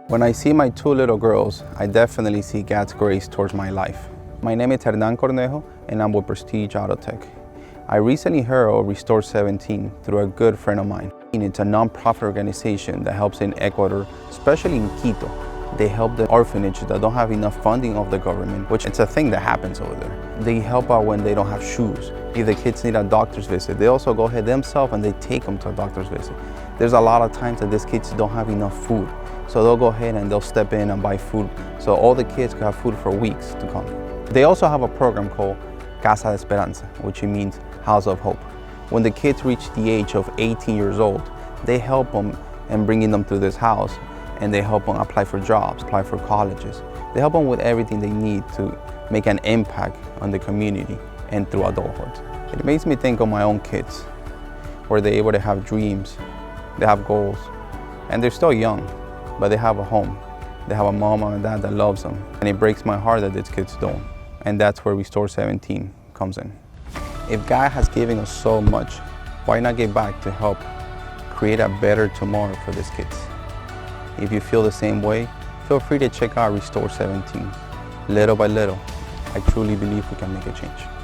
When I see my two little girls, I definitely see God's grace towards my life. My name is Hernan Cornejo, and I'm with Prestige Auto Tech. I recently heard of Restore 17 through a good friend of mine. It's a non-profit organization that helps in Ecuador, especially in Quito. They help the orphanages that don't have enough funding of the government, which it's a thing that happens over there. They help out when they don't have shoes. If the kids need a doctor's visit, they also go ahead themselves and they take them to a doctor's visit. There's a lot of times that these kids don't have enough food. So they'll go ahead and they'll step in and buy food so all the kids can have food for weeks to come. They also have a program called Casa de Esperanza, which means House of Hope. When the kids reach the age of 18 years old, they help them and bringing them to this house, and they help them apply for jobs, apply for colleges. They help them with everything they need to make an impact on the community and through adulthood. It makes me think of my own kids, where they're able to have dreams, they have goals, and they're still young, but they have a home. They have a mom and a dad that loves them. And it breaks my heart that these kids don't. And that's where Restore 17 comes in. If God has given us so much, why not give back to help create a better tomorrow for these kids? If you feel the same way, feel free to check out Restore 17. Little by little, I truly believe we can make a change.